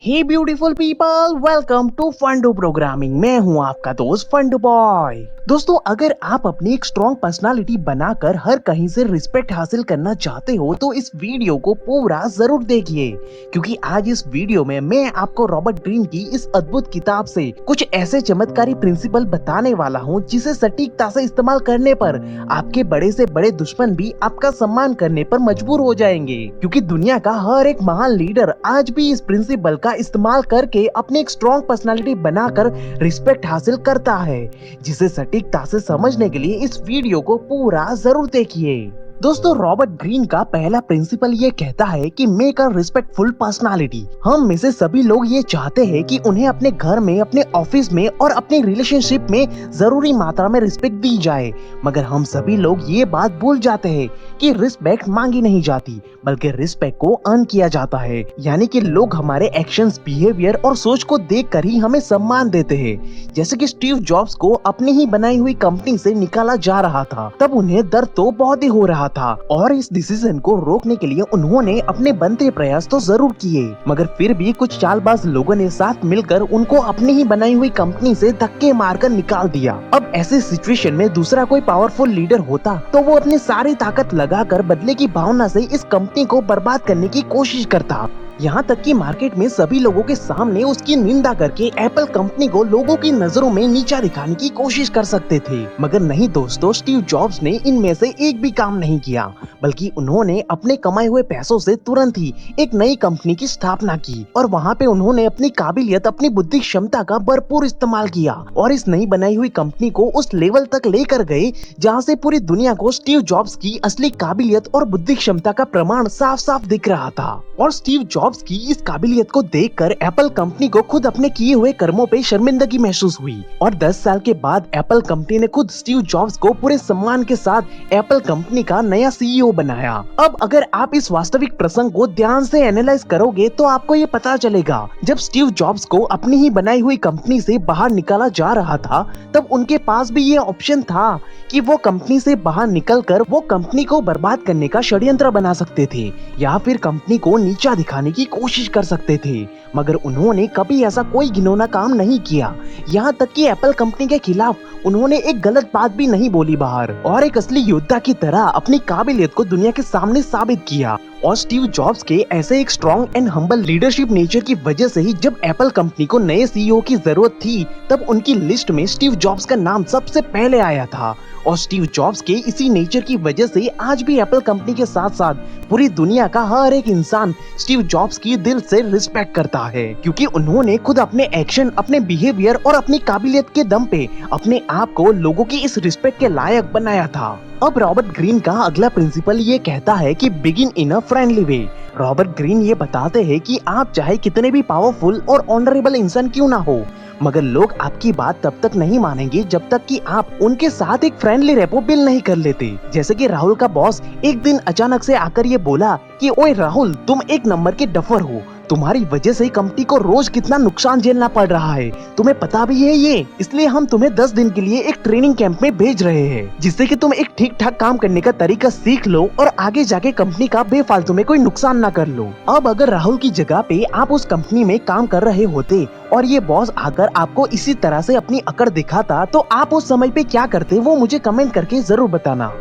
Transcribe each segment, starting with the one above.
Hey beautiful people, welcome to Fundoo programming. मैं हूं आपका दोस्त फंडू बॉय। दोस्तों, अगर आप अपनी एक स्ट्रॉन्ग पर्सनालिटी बनाकर हर कहीं से रिस्पेक्ट हासिल करना चाहते हो तो इस वीडियो को पूरा जरूर देखिए, क्योंकि आज इस वीडियो में मैं आपको रॉबर्ट ग्रीन की इस अद्भुत किताब से कुछ ऐसे चमत्कारी प्रिंसिपल बताने वाला हूं जिसे सटीकता से इस्तेमाल करने पर आपके बड़े से बड़े दुश्मन भी आपका सम्मान करने पर मजबूर हो जाएंगे। क्योंकि दुनिया का हर एक महान लीडर आज भी इस प्रिंसिपल का इस्तेमाल करके अपनी एक स्ट्रॉन्ग पर्सनालिटी बनाकर रिस्पेक्ट हासिल करता है, जिसे सटीकता से समझने के लिए इस वीडियो को पूरा जरूर देखिए। दोस्तों, रॉबर्ट ग्रीन का पहला प्रिंसिपल ये कहता है कि मेक अ रिस्पेक्टफुल पर्सनालिटी। हम में से सभी लोग ये चाहते हैं कि उन्हें अपने घर में, अपने ऑफिस में और अपने रिलेशनशिप में जरूरी मात्रा में रिस्पेक्ट दी जाए, मगर हम सभी लोग ये बात भूल जाते हैं कि रिस्पेक्ट मांगी नहीं जाती बल्कि रिस्पेक्ट को अर्न किया जाता है। यानी कि लोग हमारे एक्शंस, बिहेवियर और सोच को देखकर ही हमें सम्मान देते हैं। जैसे कि स्टीव जॉब्स को अपनी ही बनाई हुई कंपनी से निकाला जा रहा था, तब उन्हें दर्द तो बहुत ही हो रहा था और इस डिसीजन को रोकने के लिए उन्होंने अपने बनते प्रयास तो जरूर किए, मगर फिर भी कुछ चालबाज लोगों ने साथ मिलकर उनको अपनी ही बनाई हुई कंपनी से धक्के मारकर निकाल दिया। अब ऐसे सिचुएशन में दूसरा कोई पावरफुल लीडर होता तो वो अपनी सारी ताकत लगाकर बदले की भावना से इस कंपनी को बर्बाद करने की कोशिश करता। यहाँ तक कि मार्केट में सभी लोगों के सामने उसकी निंदा करके एप्पल कंपनी को लोगों की नजरों में नीचा दिखाने की कोशिश कर सकते थे। मगर नहीं दोस्तों, स्टीव जॉब्स ने इनमें से एक भी काम नहीं किया, बल्कि उन्होंने अपने कमाए हुए पैसों से तुरंत ही एक नई कंपनी की स्थापना की और वहाँ पे उन्होंने अपनी काबिलियत, अपनी बुद्धि क्षमता का भरपूर इस्तेमाल किया और इस नई बनाई हुई कंपनी को उस लेवल तक लेकर गए जहाँ से पूरी दुनिया को स्टीव जॉब्स की असली काबिलियत और बुद्धि क्षमता का प्रमाण साफ साफ दिख रहा था। और स्टीव जॉब्स की इस काबिलियत को देखकर एप्पल कंपनी को खुद अपने किए हुए कर्मों पे शर्मिंदगी महसूस हुई और 10 साल के बाद एप्पल कंपनी ने खुद स्टीव जॉब्स को पूरे सम्मान के साथ एप्पल कंपनी का नया सीईओ बनाया। अब अगर आप इस वास्तविक प्रसंग को ध्यान से एनालाइज करोगे तो आपको ये पता चलेगा, जब स्टीव जॉब्स को अपनी ही बनाई हुई कंपनी से बाहर निकाला जा रहा था, तब उनके पास भी ये ऑप्शन था कि वो कंपनी से बाहर निकलकर वो कंपनी को बर्बाद करने का षड्यंत्र बना सकते थे या फिर कंपनी को नीचा दिखाने की कोशिश कर सकते थे, मगर उन्होंने कभी ऐसा कोई घिनौना काम नहीं किया। यहाँ तक कि एप्पल कंपनी के खिलाफ उन्होंने एक गलत बात भी नहीं बोली बाहर और एक असली योद्धा की तरह अपनी काबिलियत को दुनिया के सामने साबित किया। और स्टीव जॉब्स के ऐसे एक strong and humble leadership nature की वजह से ही जब एप्पल कंपनी को नए सीईओ की जरूरत थी, तब उनकी लिस्ट में स्टीव जॉब्स का नाम सबसे पहले आया था। और स्टीव जॉब्स के इसी नेचर की वजह से आज भी एप्पल कंपनी के साथ साथ पूरी दुनिया का हर एक इंसान स्टीव जॉब्स की दिल से रिस्पेक्ट करता है, क्योंकि उन्होंने खुद अपने एक्शन, अपने बिहेवियर और अपनी काबिलियत के दम पे अपने आप को लोगों की इस रिस्पेक्ट के लायक बनाया था। अब रॉबर्ट ग्रीन का अगला प्रिंसिपल ये कहता है कि begin in a friendly way. Robert Greene ये बताते हैं कि आप चाहे कितने भी पावरफुल और ऑनरेबल इंसान क्यों ना हो, मगर लोग आपकी बात तब तक नहीं मानेंगे जब तक कि आप उनके साथ एक फ्रेंडली रेपो बिल्ड नहीं कर लेते। जैसे कि राहुल का बॉस एक दिन अचानक से आकर ये बोला कि ओए राहुल, तुम एक नंबर के डफर हो, तुम्हारी वजह से कंपनी को रोज कितना नुकसान झेलना पड़ रहा है, तुम्हें पता भी है ये, इसलिए हम तुम्हें 10 दिन के लिए एक ट्रेनिंग कैंप में भेज रहे हैं, जिससे कि तुम एक ठीक ठाक काम करने का तरीका सीख लो और आगे जाके कंपनी का बेफालतू में कोई नुकसान ना कर लो। अब अगर राहुल की जगह पे आप उस कंपनी में काम कर रहे होते और ये बॉस आकर आपको इसी तरह से अपनी अकड़ दिखाता, तो आप उस समय पे क्या करते, वो मुझे कमेंट करके जरूर बताना।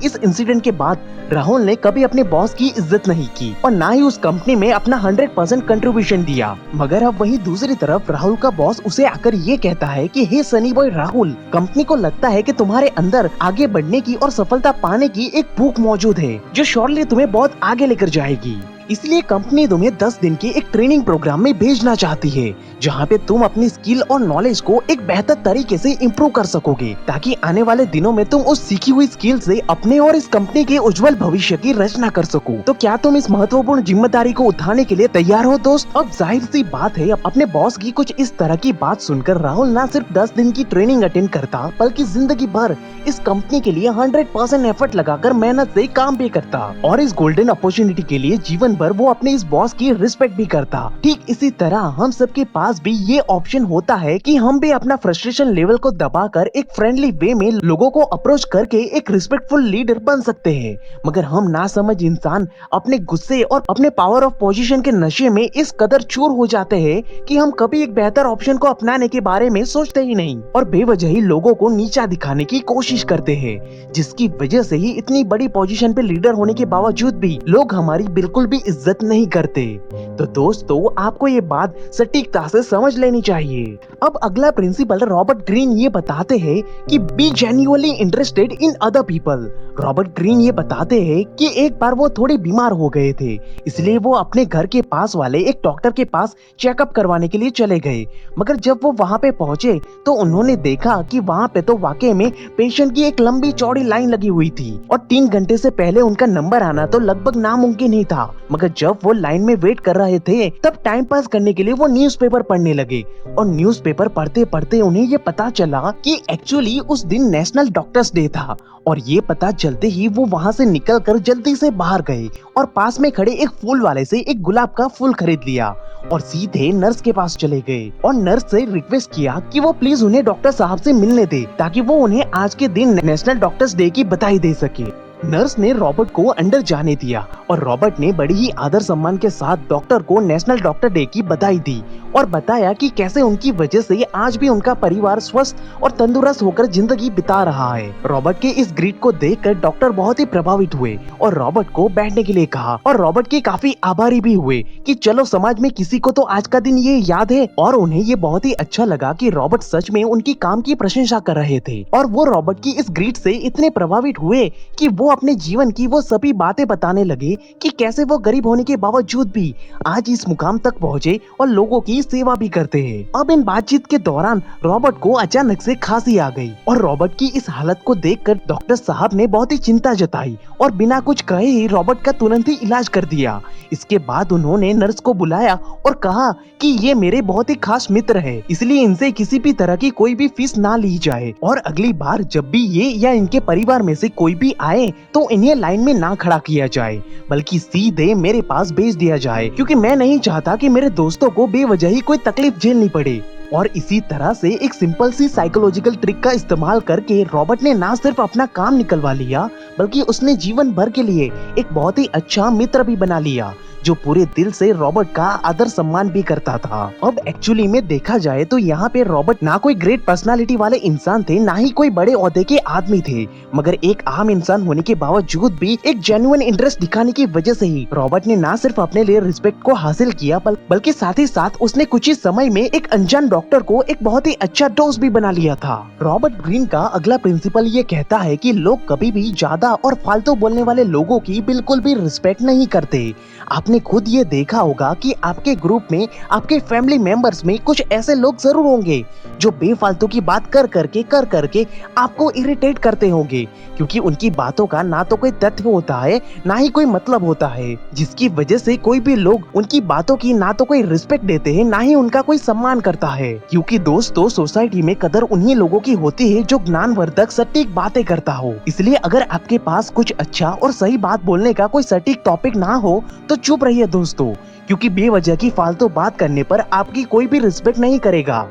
इस इंसिडेंट के बाद राहुल ने कभी अपने बॉस की इज्जत नहीं की और ना ही उस कंपनी में अपना 100% कंट्रीब्यूशन दिया। मगर अब वहीं दूसरी तरफ राहुल का बॉस उसे आकर ये कहता है कि हे सनी बॉय राहुल, कंपनी को लगता है कि तुम्हारे अंदर आगे बढ़ने की और सफलता पाने की एक भूख मौजूद है जो श्योरली तुम्हें बहुत आगे लेकर जाएगी, इसलिए कंपनी तुम्हें 10 दिन के एक ट्रेनिंग प्रोग्राम में भेजना चाहती है, जहाँ पे तुम अपनी स्किल और नॉलेज को एक बेहतर तरीके से इम्प्रूव कर सकोगे, ताकि आने वाले दिनों में तुम उस सीखी हुई स्किल से अपने और इस कंपनी के उज्जवल भविष्य की रचना कर सको। तो क्या तुम इस महत्वपूर्ण जिम्मेदारी को उठाने के लिए तैयार हो दोस्त? अब जाहिर सी बात है, अपने बॉस की कुछ इस तरह की बात सुनकर राहुल न सिर्फ 10 दिन की ट्रेनिंग अटेंड करता, बल्कि जिंदगी भर इस कंपनी के लिए 100% एफर्ट लगाकर मेहनत से काम भी करता और इस गोल्डन अपॉर्चुनिटी के लिए जीवन भर वो अपने इस बॉस की रिस्पेक्ट भी करता। ठीक इसी तरह हम सबके पास भी ये ऑप्शन होता है कि हम भी अपना फ्रस्ट्रेशन लेवल को दबाकर एक फ्रेंडली वे में लोगों को अप्रोच करके एक रिस्पेक्टफुल लीडर बन सकते हैं। मगर हम नासमझ इंसान अपने गुस्से और अपने पावर ऑफ पोजीशन के नशे में इस कदर चूर हो जाते हैं कि हम कभी एक बेहतर ऑप्शन को अपनाने के बारे में सोचते ही नहीं और बेवजह ही लोगों को नीचा दिखाने की कोशिश करते हैं, जिसकी वजह से ही इतनी बड़ी पोजीशन पे लीडर होने के बावजूद भी लोग हमारी बिल्कुल भी इज्जत नहीं करते। तो दोस्तों, आपको ये बात सटीकता से समझ लेनी चाहिए। अब अगला प्रिंसिपल रॉबर्ट ग्रीन ये बताते हैं कि be genuinely interested in other people. Robert Greene ये बताते हैं कि एक बार वो थोड़े बीमार हो गए थे, इसलिए वो अपने घर के पास वाले एक डॉक्टर के पास चेकअप करवाने के लिए चले गए। मगर जब वो वहाँ पे पहुंचे तो उन्होंने देखा कि वहाँ पे तो वाकई में पेशेंट की एक लंबी चौड़ी लाइन लगी हुई थी और 3 घंटे से पहले उनका नंबर आना तो लगभग नामुमकिन ही था। मगर जब वो लाइन में वेट कर रहे थे तब टाइम पास करने के लिए वो न्यूज़पेपर पढ़ने लगे और न्यूज़पेपर पढ़ते पढ़ते उन्हें ये पता चला कि एक्चुअली उस दिन नेशनल डॉक्टर्स डे था। और ये पता चलते ही वो वहाँ से निकलकर जल्दी से बाहर गए और पास में खड़े एक फूल वाले से एक गुलाब का फूल खरीद लिया और सीधे नर्स के पास चले गए और नर्स से रिक्वेस्ट किया कि वो प्लीज उन्हें डॉक्टर साहब से मिलने दे ताकि वो उन्हें आज के दिन नेशनल डॉक्टर्स डे की बधाई दे सके। नर्स ने रॉबर्ट को अंदर जाने दिया और रॉबर्ट ने बड़ी ही आदर सम्मान के साथ डॉक्टर को नेशनल डॉक्टर डे की बधाई दी और बताया कि कैसे उनकी वजह से आज भी उनका परिवार स्वस्थ और तंदुरुस्त होकर जिंदगी बिता रहा है। रॉबर्ट के इस ग्रीट को देखकर डॉक्टर बहुत ही प्रभावित हुए और रॉबर्ट को बैठने के लिए कहा और रॉबर्ट के काफी आभारी भी हुए कि चलो समाज में किसी को तो आज का दिन ये याद है। और उन्हें ये बहुत ही अच्छा लगा कि रॉबर्ट सच में उनकी काम की प्रशंसा कर रहे थे और वो रॉबर्ट की इस ग्रीट से इतने प्रभावित हुए कि वो अपने जीवन की वो सभी बातें बताने लगे कि कैसे वो गरीब होने के बावजूद भी आज इस मुकाम तक पहुँचे और लोगों की सेवा भी करते हैं। अब इन बातचीत के दौरान रॉबर्ट को अचानक से खांसी आ गई और रॉबर्ट की इस हालत को देखकर डॉक्टर साहब ने बहुत ही चिंता जताई और बिना कुछ कहे ही रॉबर्ट का तुरंत ही इलाज कर दिया। इसके बाद उन्होंने नर्स को बुलाया और कहा कि ये मेरे बहुत ही खास मित्र है, इसलिए इनसे किसी भी तरह की कोई भी फीस ना ली जाए और अगली बार जब भी ये या इनके परिवार में से कोई भी आए तो इन्हें लाइन में ना खड़ा किया जाए बल्कि सीधे मेरे पास भेज दिया जाए, क्योंकि मैं नहीं चाहता कि मेरे दोस्तों को बेवजह ही कोई तकलीफ झेलनी पड़े। और इसी तरह से एक सिंपल सी साइकोलॉजिकल ट्रिक का इस्तेमाल करके रॉबर्ट ने ना सिर्फ अपना काम निकलवा लिया बल्कि उसने जीवन भर के लिए एक बहुत ही अच्छा मित्र भी बना लिया जो पूरे दिल से रॉबर्ट का आदर सम्मान भी करता था। अब एक्चुअली में देखा जाए तो यहाँ पे रॉबर्ट ना कोई ग्रेट पर्सनालिटी वाले इंसान थे, ना ही कोई बड़े ओहदे के आदमी थे, मगर एक आम इंसान होने के बावजूद भी एक जेन्युइन इंटरेस्ट दिखाने की वजह से ही रॉबर्ट ने ना सिर्फ अपने लिए रिस्पेक्ट को हासिल किया बल्कि साथ ही साथ उसने कुछ ही समय में एक अनजान डॉक्टर को एक बहुत ही अच्छा दोस्त भी बना लिया था। रॉबर्ट ग्रीन का अगला प्रिंसिपल ये कहता है कि लोग कभी भी ज्यादा और फालतू बोलने वाले लोगों की बिल्कुल भी रिस्पेक्ट नहीं करते। आपने खुद ये देखा होगा कि आपके ग्रुप में, आपके फैमिली मेंबर्स में कुछ ऐसे लोग जरूर होंगे जो बेफालतू की बात कर करके आपको इरिटेट करते होंगे, क्योंकि उनकी बातों का ना तो कोई तथ्य होता है ना ही कोई मतलब होता है, जिसकी वजह से कोई भी लोग उनकी बातों की ना तो कोई रिस्पेक्ट देते हैं ना ही उनका कोई सम्मान करता है। क्योंकि दोस्तों, सोसाइटी में कदर उन्हीं लोगों की होती है जो ज्ञानवर्धक सटीक बातें करता हो। इसलिए अगर आपके पास कुछ अच्छा और सही बात बोलने का कोई सटीक टॉपिक ना हो तो चुप रहिए दोस्तों, क्योंकि बेवजह की फालतू बात करने पर आपकी कोई भी रिस्पेक्ट नहीं करेगा।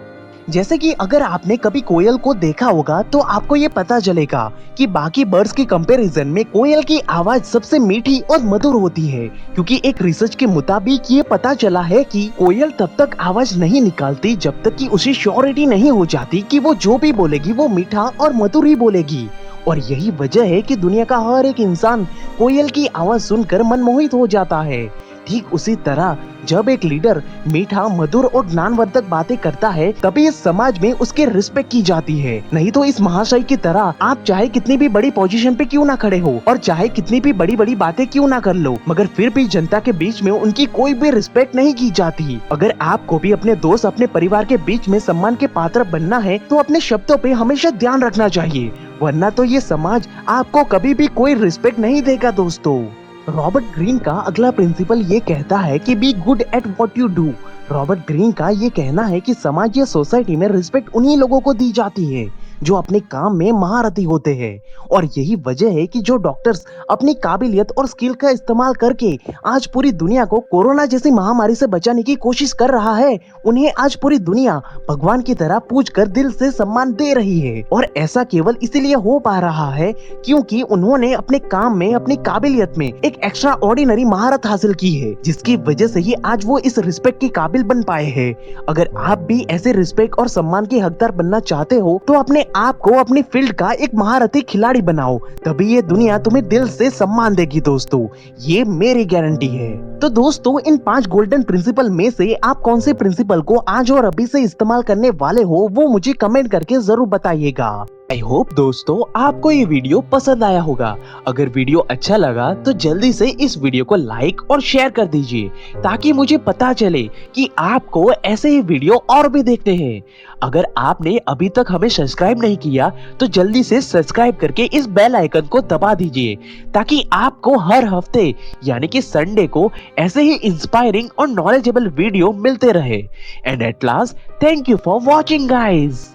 जैसे कि अगर आपने कभी कोयल को देखा होगा तो आपको ये पता चलेगा कि बाकी बर्ड्स के कंपैरिजन में कोयल की आवाज सबसे मीठी और मधुर होती है, क्योंकि एक रिसर्च के मुताबिक ये पता चला है कि कोयल तब तक आवाज नहीं निकालती जब तक कि उसे श्योरिटी नहीं हो जाती कि वो जो भी बोलेगी वो मीठा और मधुर ही बोलेगी। और यही वजह है कि दुनिया का हर एक इंसान कोयल की आवाज सुनकर मनमोहित हो जाता है। ठीक उसी तरह जब एक लीडर मीठा, मधुर और ज्ञानवर्धक बातें करता है तभी इस समाज में उसकी रिस्पेक्ट की जाती है। नहीं तो इस महाशय की तरह आप चाहे कितनी भी बड़ी पोजीशन पे क्यों ना खड़े हो और चाहे कितनी भी बड़ी बड़ी बातें क्यों ना कर लो, मगर फिर भी जनता के बीच में उनकी कोई भी रिस्पेक्ट नहीं की जाती। अगर आपको भी अपने दोस्त, अपने परिवार के बीच में सम्मान के पात्र बनना है तो अपने शब्दों पे हमेशा ध्यान रखना चाहिए, वरना तो ये समाज आपको कभी भी कोई रिस्पेक्ट नहीं देगा दोस्तों। रॉबर्ट ग्रीन का अगला प्रिंसिपल ये कहता है कि be good at what you do. Robert Greene का ये कहना है कि समाज या सोसाइटी में रिस्पेक्ट उन्हीं लोगों को दी जाती है जो अपने काम में महारथी होते हैं। और यही वजह है कि जो डॉक्टर्स अपनी काबिलियत और स्किल का इस्तेमाल करके आज पूरी दुनिया को कोरोना जैसी महामारी से बचाने की कोशिश कर रहा है, उन्हें आज पूरी दुनिया भगवान की तरह पूज कर दिल से सम्मान दे रही है। और ऐसा केवल इसीलिए हो पा रहा है क्योंकि उन्होंने अपने काम में, अपनी काबिलियत में एक एक्स्ट्रा ऑर्डिनरी महारत हासिल की है, जिसकी वजह से ही आज वो इस रिस्पेक्ट के काबिल बन पाए हैं। अगर आप भी ऐसे रिस्पेक्ट और सम्मान के हकदार बनना चाहते हो तो अपने आप को अपनी फील्ड का एक महारथी खिलाड़ी बनाओ, तभी ये दुनिया तुम्हें दिल से सम्मान देगी दोस्तों, ये मेरी गारंटी है। तो दोस्तों, इन 5 गोल्डन प्रिंसिपल में से आप कौन से प्रिंसिपल को आज और अभी से इस्तेमाल करने वाले हो, वो मुझे कमेंट करके जरूर बताइएगा। आई होप दोस्तों आपको ये वीडियो पसंद आया होगा। अगर वीडियो अच्छा लगा तो जल्दी से इस वीडियो को लाइक और शेयर कर दीजिए, ताकि मुझे पता चले कि आपको ऐसे ही वीडियो और भी देखते हैं। अगर आपने अभी तक हमें सब्सक्राइब नहीं किया तो जल्दी से सब्सक्राइब करके इस बेल आइकन को दबा दीजिए, ताकि आपको हर हफ्ते यानी कि संडे को ऐसे ही इंस्पायरिंग और नॉलेजेबल वीडियो मिलते रहे। And at last, thank you for watching guys.